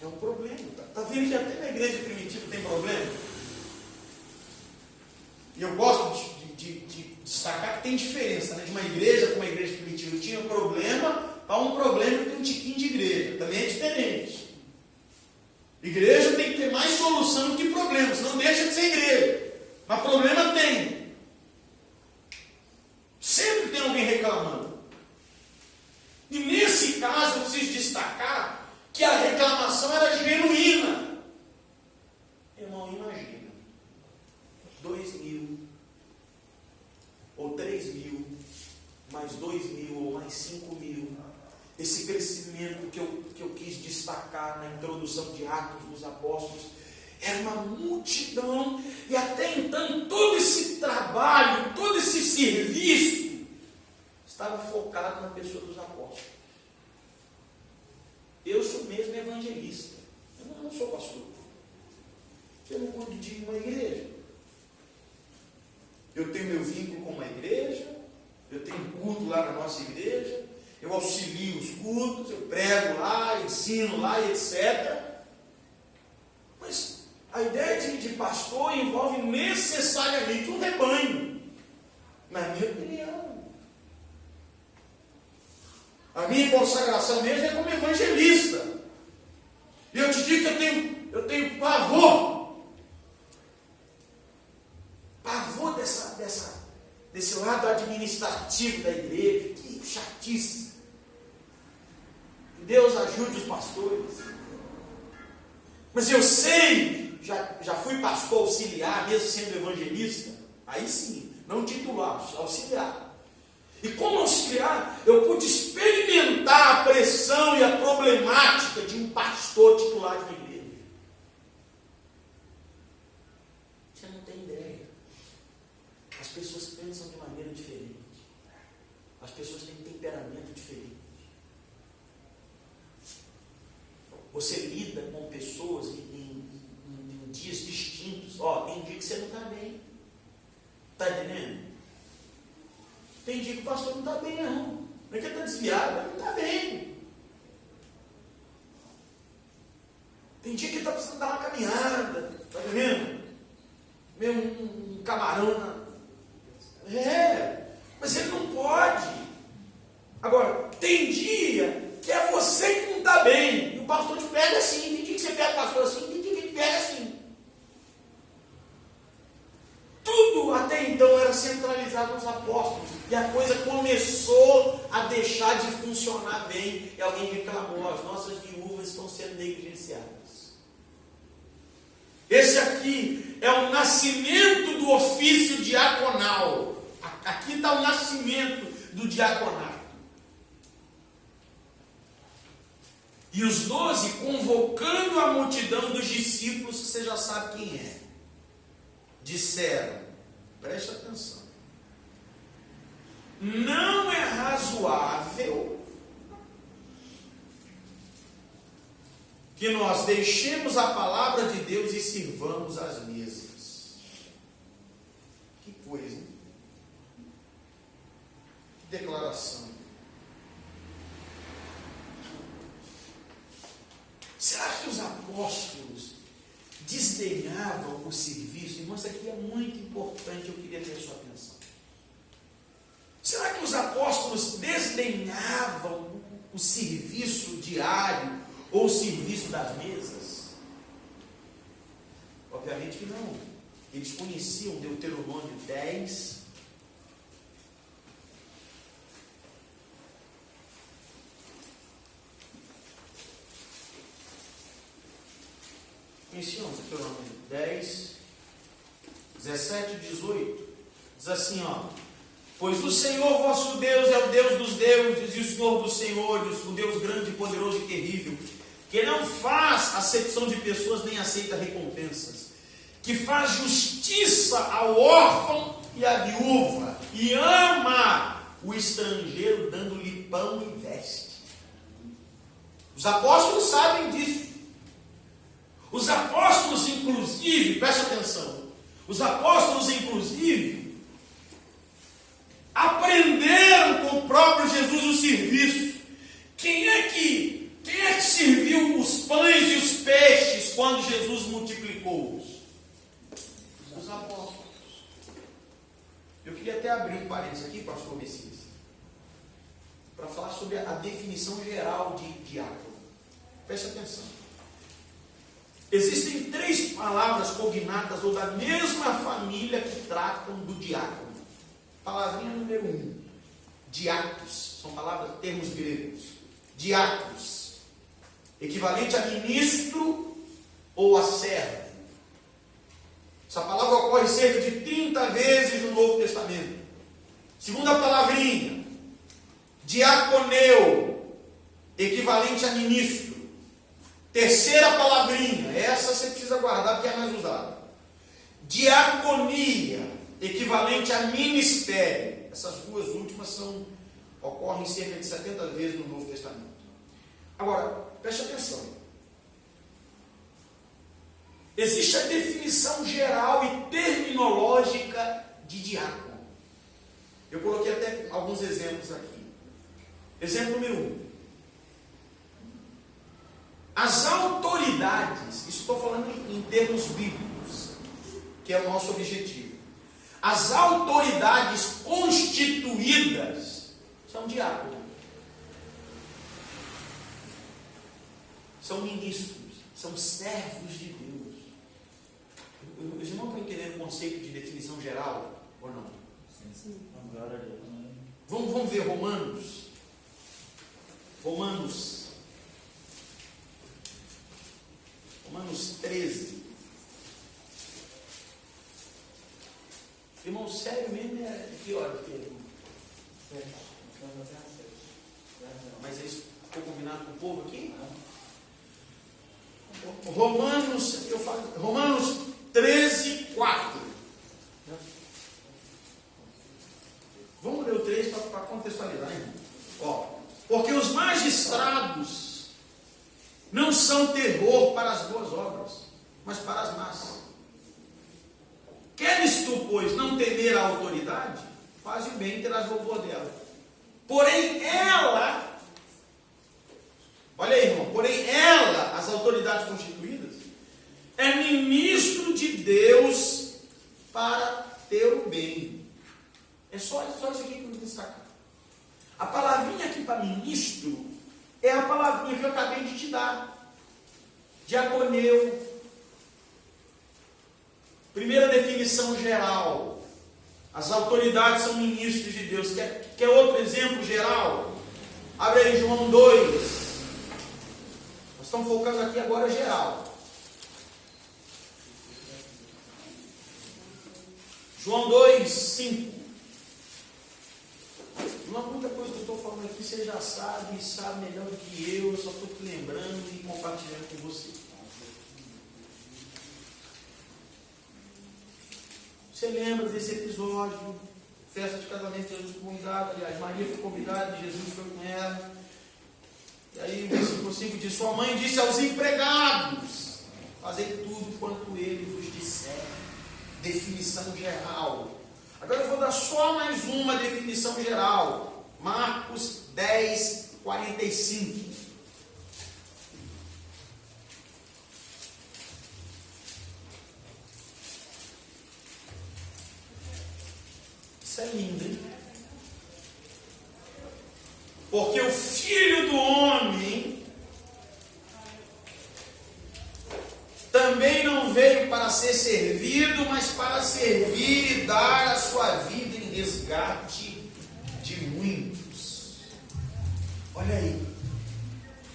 É um problema. Está vendo que até na igreja primitiva tem problema? E eu gosto de destacar que tem diferença, né, de uma igreja com uma igreja primitiva. Tinha um problema para um problema que tem um tiquinho de igreja. Também é diferente. Igreja tem que ter mais solução do que problema, senão deixa de ser igreja. Mas problema tem. Sempre tem alguém reclamando. E nesse caso eu preciso destacar que a reclamação era genuína. Irmão, imagina. 2.000, ou 3.000, mais 2.000, ou mais 5.000. Esse crescimento que eu quis destacar na introdução de Atos dos Apóstolos. Era uma multidão. E até então todo esse trabalho, todo esse serviço estava focado na pessoa dos apóstolos. Eu sou mesmo evangelista. Eu não sou pastor. Eu não cuido de uma igreja. Eu tenho meu vínculo com uma igreja. Eu tenho culto lá na nossa igreja. Eu auxilio os cultos. Eu prego lá, ensino lá, etc. Mas a ideia de pastor envolve necessariamente um rebanho. Na minha opinião. A minha consagração mesmo é como evangelista. E eu te digo que eu tenho pavor. Pavor desse lado administrativo da igreja. Que chatice. Que Deus ajude os pastores. Mas eu sei, já fui pastor auxiliar, mesmo sendo evangelista. Aí sim, não titular, auxiliar. E como auxiliar, eu pude experimentar a pressão e a problemática de um pastor titular de uma igreja. Você não tem ideia. As pessoas pensam de maneira diferente. As pessoas têm temperamento diferente. Você lida com pessoas em dias distintos. Tem dia que você não está bem. Está entendendo? Tem dia que o pastor não está bem, não. Não é que ele está desviado, mas não está bem. Tem dia que ele está precisando dar uma caminhada. Está vendo? Meio um camarão. Mas ele não pode. Agora, tem dia que é você que não está bem. E o pastor te pega assim. Tem dia que você pega o pastor assim, tem dia que ele te pega assim. Tudo até então era centralizado nos apóstolos. E a coisa começou a deixar de funcionar bem. E alguém reclamou: as nossas viúvas estão sendo negligenciadas. Esse aqui é o nascimento do ofício diaconal. Aqui está o nascimento do diaconato. E os 12 convocando a multidão dos discípulos, que você já sabe quem é, disseram, preste atenção, não é razoável que nós deixemos a palavra de Deus e sirvamos as mesas. Que coisa, hein? Que declaração. Será que os apóstolos desdenhavam o serviço? Irmão, isso aqui é muito importante, eu queria ter a sua atenção. Será que os apóstolos desdenhavam o serviço diário ou o serviço das mesas? Obviamente que não. Eles conheciam Deuteronômio 10. Conheciam Deuteronômio 10, 17 e 18. Diz assim, pois o Senhor vosso Deus é o Deus dos deuses e o Senhor dos senhores, o Deus grande, poderoso e terrível, que não faz acepção de pessoas nem aceita recompensas, que faz justiça ao órfão e à viúva, e ama o estrangeiro, dando-lhe pão e veste. Os apóstolos sabem disso. Os apóstolos, inclusive, preste atenção, os apóstolos, inclusive, aprenderam com o próprio Jesus o serviço. Quem é que serviu os pães e os multiplicou-os? Os apóstolos. Eu queria até abrir um parênteses aqui, pastor Messias, para falar sobre a definição geral de diácono. Preste atenção. Existem 3 palavras cognatas ou da mesma família que tratam do diácono. Palavrinha número 1. Diáconos. São palavras, termos gregos. Diáconos. Equivalente a ministro ou a servo. Essa palavra ocorre cerca de 30 vezes no Novo Testamento. Segunda palavrinha. Diaconeu. Equivalente a ministro. Terceira palavrinha, essa você precisa guardar porque é mais usada. Diaconia, equivalente a ministério. Essas 2 últimas ocorrem cerca de 70 vezes no Novo Testamento. Agora, preste atenção. Existe a definição geral e terminológica de diácono. Eu coloquei até alguns exemplos aqui. Exemplo número 1. As autoridades, isso estou falando em termos bíblicos, que é o nosso objetivo. As autoridades constituídas são diáconos, são ministros, são servos de Deus. Os irmãos estão entendendo o conceito de definição geral ou não? Sim. Vamos ver Romanos. Romanos 13. Irmão, sério mesmo é que hora que é? Mas é isso ficou combinado com o povo aqui? Romanos 13, 4. Vamos ler o 3 para contextualizar, irmão. Porque os magistrados não são terror para as boas obras, mas para as más. Queres tu, pois, não temer a autoridade? Faz o bem e terás louvor dela. Porém, ela, olha aí, irmão, porém ela, as autoridades constituídas, é ministro de Deus para teu bem. É só isso aqui que eu vou destacar. A palavrinha aqui para ministro é a palavrinha que eu acabei de te dar. Diaconeu. Primeira definição geral. As autoridades são ministros de Deus. Quer outro exemplo geral? Abre aí João 2. Nós estamos focando aqui agora geral. João 2, 5. Não há muita coisa que eu estou falando aqui, você já sabe e sabe melhor do que eu só estou te lembrando e compartilhando com você. Você lembra desse episódio? Festa de casamento, Jesus foi convidado, aliás, Maria foi convidada, Jesus foi com ela. E aí o versículo 5 diz: sua mãe disse aos empregados: fazei tudo quanto ele vos disser. Definição geral. Agora eu vou dar só mais uma definição geral. Marcos 10, 45. Isso é lindo, hein? Porque o Filho do Homem também não veio para ser servido, mas para servir e dar a sua vida em resgate de muitos. Olha aí,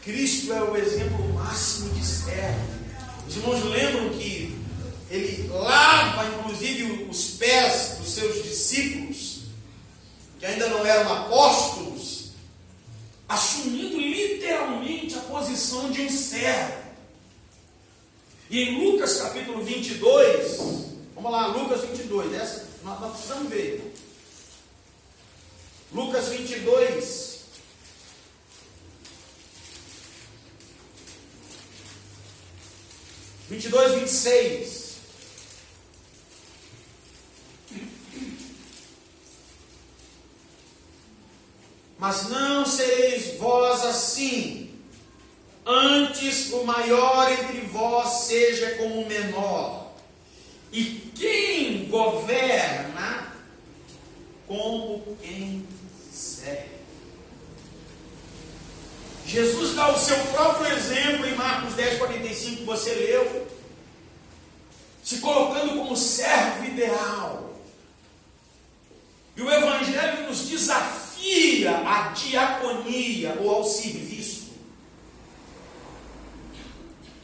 Cristo é o exemplo máximo de servo. Os irmãos lembram que ele lava inclusive os pés dos seus discípulos, que ainda não eram apóstolos, assumindo literalmente a posição de um servo. E em Lucas capítulo 22, vamos lá, Lucas 22, essa nós precisamos ver. Lucas 22, e 26. Mas não sereis vós assim, antes antes o maior entre vós seja como o menor, e quem governa como quem serve. Jesus dá o seu próprio exemplo em Marcos 10:45, que você leu, se colocando como servo ideal. E o Evangelho nos desafia à diaconia ou ao serviço.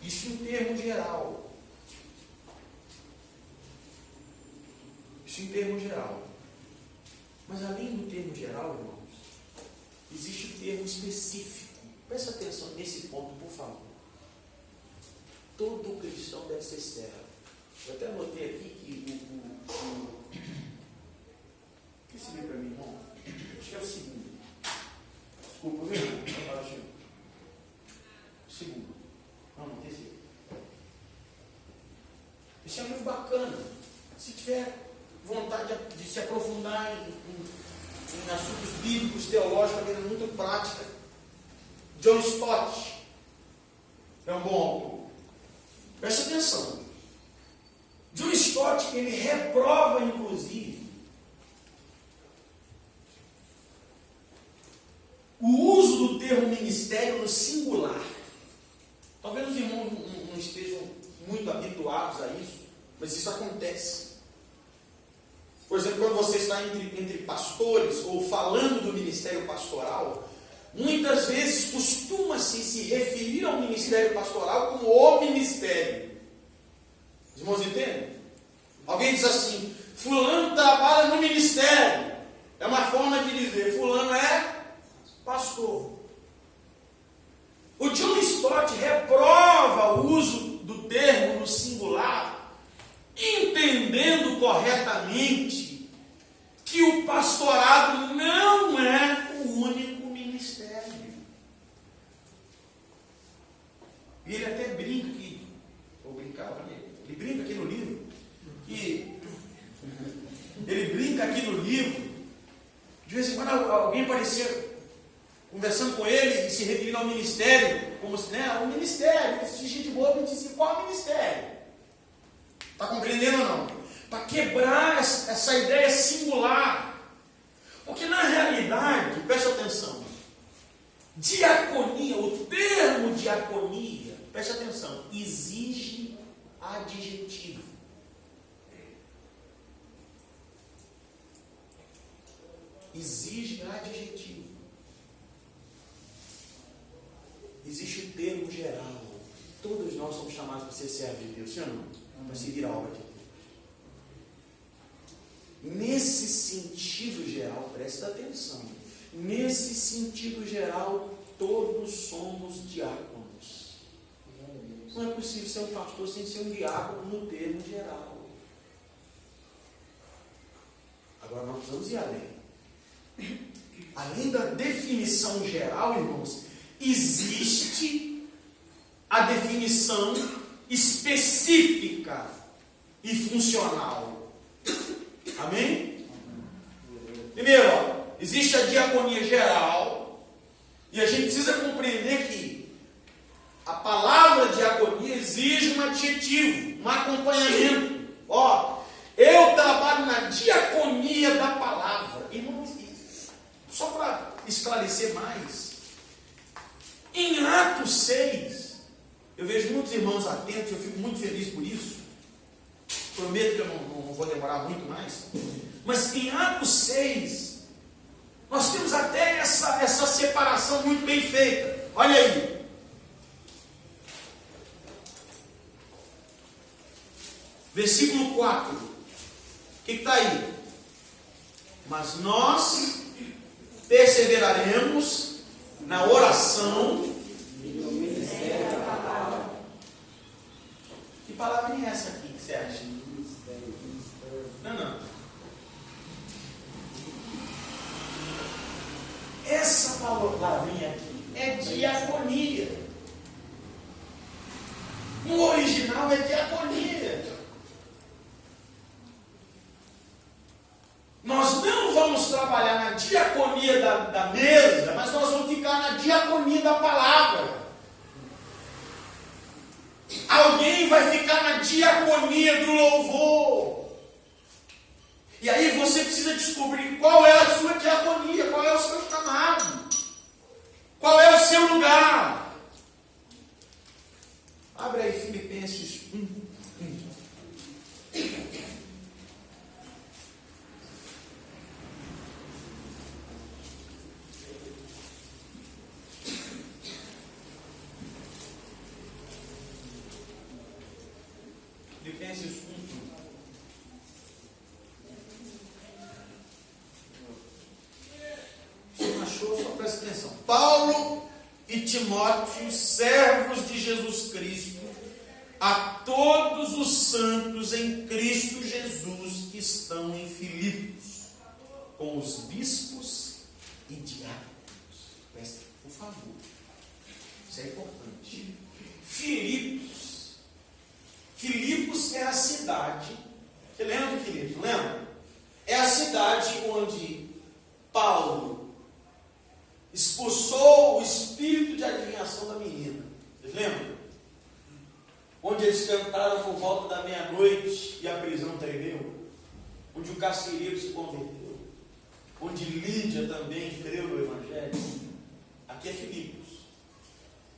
Isso em termo geral. Isso em termo geral. Mas além do termo geral, irmãos, existe o termo específico. Presta atenção nesse ponto, por favor. Todo cristão deve ser servo. Eu até anotei aqui que esse livro para mim, irmão, acho que é o segundo. Desculpa, viu? O segundo. Não, esse. Esse é um livro bacana. Se tiver vontade de se aprofundar em assuntos bíblicos, teológicos, de maneira muito prática, John Stott é um bom autor. Presta atenção. John Stott, ele reprova, inclusive, o uso do termo ministério no singular. Talvez os irmãos não estejam muito habituados a isso, mas isso acontece. Por exemplo, quando você está entre pastores ou falando do ministério pastoral, muitas vezes costuma-se se referir ao ministério pastoral como o ministério. Os irmãos entendem? Alguém diz assim: fulano trabalha no ministério. É uma forma de dizer: fulano é pastor. O John Stott reprova o uso do termo no singular, entendendo corretamente que o pastorado não é o único ministério. E ele até brinca aqui, ou brincava, né? Ele brinca aqui no livro, de vez em quando alguém aparecia conversando com ele e se referindo ao ministério, como se, né, o ministério, esse gente boa me disse: qual é o ministério? Está compreendendo ou não? Para quebrar essa ideia singular. Porque na realidade, preste atenção, diaconia, o termo diaconia, preste atenção, exige adjetivo. Exige adjetivo. Existe o termo geral. Todos nós somos chamados para ser servos de Deus, sim ou não? Para seguir a obra de Deus. Nesse sentido geral, presta atenção. Nesse sentido geral, todos somos diáconos. Não é possível ser um pastor sem ser um diácono no termo geral. Agora nós precisamos ir além. Além da definição geral, irmãos, existe a definição específica e funcional. Amém? Primeiro, existe a diaconia geral, e a gente precisa compreender que a palavra diaconia exige um adjetivo, um acompanhamento. Eu trabalho na diaconia da palavra. Irmãos, só para esclarecer mais, em Atos 6, eu vejo muitos irmãos atentos, eu fico muito feliz por isso. Prometo que eu não vou demorar muito mais. Mas em Atos 6, nós temos até essa separação muito bem feita. Olha aí. Versículo 4. O que está aí? Mas nós perseveraremos na oração. Que palavra é essa aqui que você acha? Não. Essa palavrinha aqui é diaconia. No original é diaconia. Nós não vamos trabalhar na diaconia da mesa, mas nós vamos ficar na diaconia da palavra. vai ficar na diaconia do louvor. E aí você precisa descobrir qual é a sua diaconia, qual é o seu chamado, qual é o seu lugar. Abre aí Filipenses 1. Filipenses 1. Se não achou, só presta atenção. Paulo e Timóteo, servos de Jesus Cristo, a todos os santos em Cristo Jesus que estão em Filipos, com os bispos e diáconos. Presta, por favor. Isso é importante. Filipos é a cidade. Você lembra de Filipos? Não lembra? É a cidade onde Paulo expulsou o espírito de adivinhação da menina. Vocês lembram? Onde eles cantaram por volta da meia-noite e a prisão tremeu. Onde o carcereiro se converteu. Onde Lídia também creu no Evangelho. Aqui é Filipos.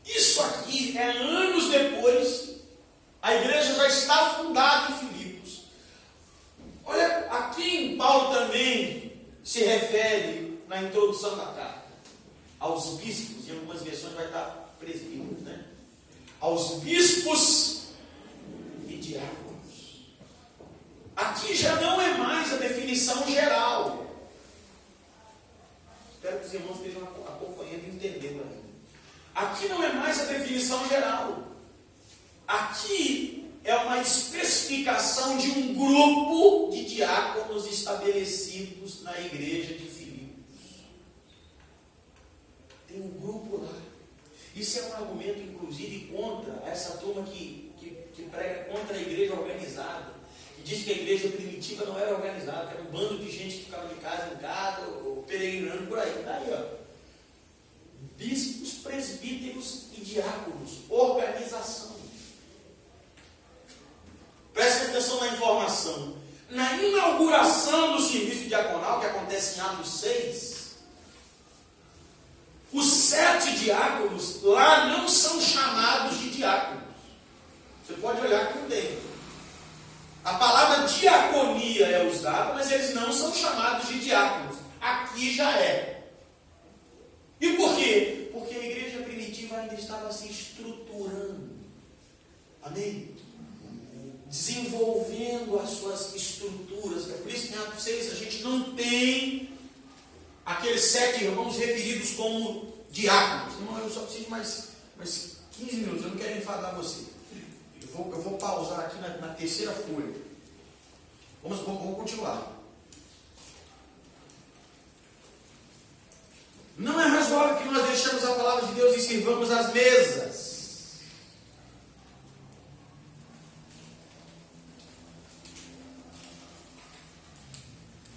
Isso aqui é anos depois. A igreja já está fundada em Filipos. Olha, a quem Paulo também se refere na introdução da carta? Aos bispos, em algumas versões vai estar presbíteros, né? Aos bispos e diáconos. Aqui já não é mais a definição geral. Espero que os irmãos estejam acompanhando e entendendo ainda. Aqui não é mais a definição geral. Aqui é uma especificação de um grupo de diáconos estabelecidos na igreja de Filipos. Tem um grupo lá. Isso é um argumento, inclusive, contra essa turma que prega contra a igreja organizada, que diz que a igreja primitiva não era organizada, que era um bando de gente que ficava de casa em casa, ou peregrinando por aí. Está aí, ó. Bispos, presbíteros e diáconos. Organização. Preste atenção na informação. Na inauguração do serviço diaconal, que acontece em Atos 6, os 7 diáconos lá não são chamados de diáconos. Você pode olhar que não tem. A palavra diaconia é usada, mas eles não são chamados de diáconos. Aqui já é. E por quê? Porque a igreja primitiva ainda estava se estruturando. Amém? Desenvolvendo as suas estruturas. É por isso que em Atos 6 a gente não tem aqueles 7 irmãos referidos como diáconos. Irmão, eu só preciso de mais 15 minutos, eu não quero enfadar você. Eu vou pausar aqui na terceira folha. Vamos continuar. Não é razoável que nós deixemos a palavra de Deus e sirvamos as mesas.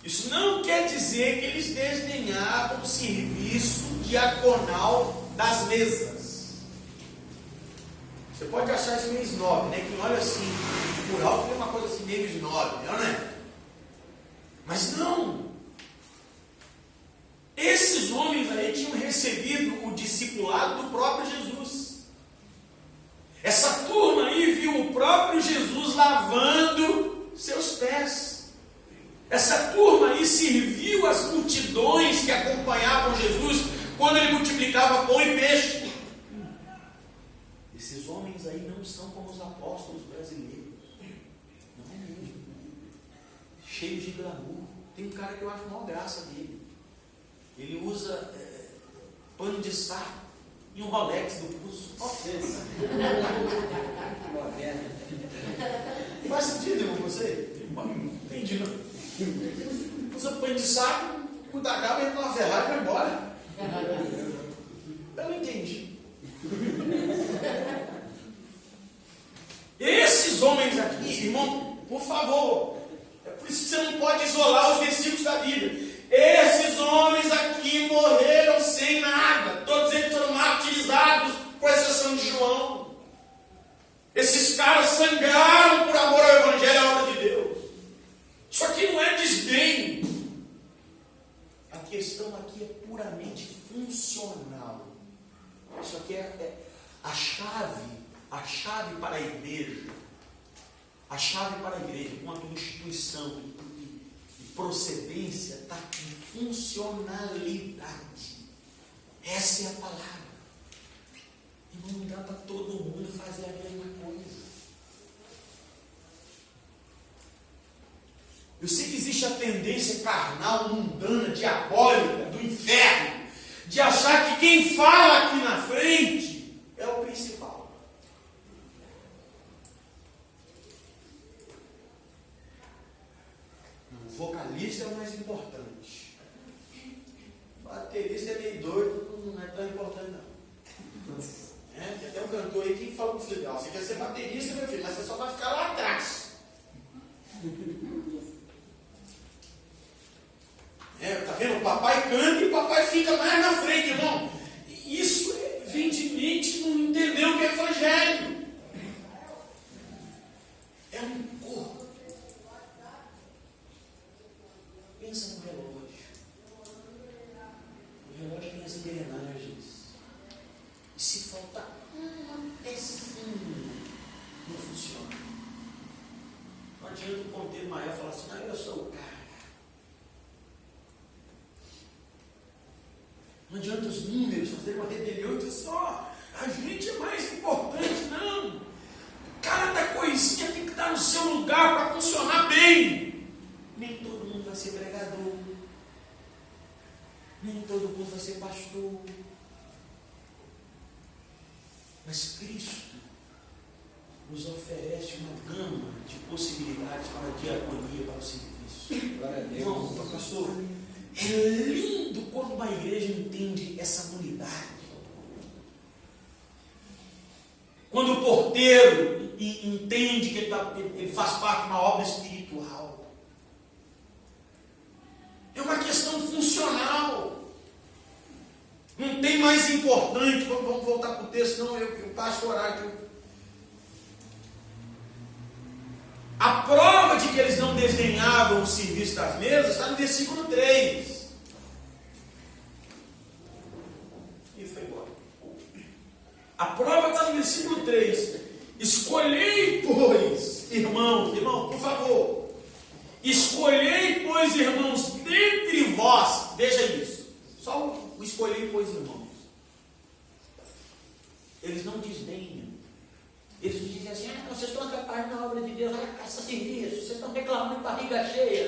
Isso não quer dizer que eles desdenhavam o serviço diaconal das mesas. Você pode achar isso meio snob, né? Quem olha assim, por alto, tem uma coisa assim meio snob, não é? Mas não. Esses homens aí tinham recebido o discipulado do próprio Jesus. Essa turma aí viu o próprio Jesus lavando seus pés. Essa turma aí serviu as multidões que acompanhavam Jesus quando ele multiplicava pão e peixe. Esses homens aí não são como os apóstolos brasileiros. Não é mesmo. Cheios de glamour. Tem um cara que eu acho a maior graça dele. Ele usa pano de saco e um Rolex do pulso. Faz sentido, irmão, você? Entendi, não. Usa pano de saco, quando acaba, entra na Ferrari e vai embora. Eu não entendi. Esses homens aqui, irmão, por favor, é por isso que você não pode isolar os versículos da Bíblia. Esses homens aqui morreram sem nada. Todos eles foram martirizados, com exceção de João. Esses caras sangraram por amor ao Evangelho e à obra de Deus. Isso aqui não é desdém. A questão aqui é puramente funcional. Isso aqui é a chave para a igreja. A chave para a igreja, enquanto instituição e procedência, está em funcionalidade. Essa é a palavra. E não dá para todo mundo fazer a mesma coisa. Eu sei que existe a tendência carnal, mundana, diabólica, do inferno, de achar que quem fala aqui na frente é o principal. O vocalista é o mais importante. O baterista é meio doido, não é tão importante não. Tem até um cantor aí que fala pro filho dela: você quer ser baterista, meu filho, mas você só vai ficar lá atrás. Tá vendo? O papai canta e o papai fica mais na frente, irmão. Isso vem de mente que não entendeu o que é evangelho. É um corpo. Pensa no relógio. O relógio tem as engrenagens. E se faltar uma pecinha, não funciona. Não adianta o ponteiro maior falar assim: não, eu sou o cara. Não adianta os números fazerem uma rebelião e dizer só, a gente é mais importante, não. Cada coisinha tem que estar no seu lugar para funcionar bem. Nem todo mundo vai ser pregador. Nem todo mundo vai ser pastor. Mas Cristo nos oferece uma gama de possibilidades para a diaconia, para o serviço. Glória a Deus. Não, pastor, é lindo quando uma igreja entende essa unidade. Quando o porteiro entende que ele faz parte de uma obra espiritual. É uma questão funcional. Não tem mais importante. Vamos voltar para o texto, não, eu passo o horário. A prova de que eles não desdenhavam o serviço das mesas está no versículo 3. E foi embora. A prova está no versículo 3. Escolhei, pois, irmão, por favor. Escolhei, pois, irmãos, dentre vós. Veja isso. Só o escolhei, pois, irmãos. Eles não desdenham. Eles dizem assim: vocês estão atrapalhando na obra de Deus, olha a caça serviço, vocês estão reclamando de barriga cheia.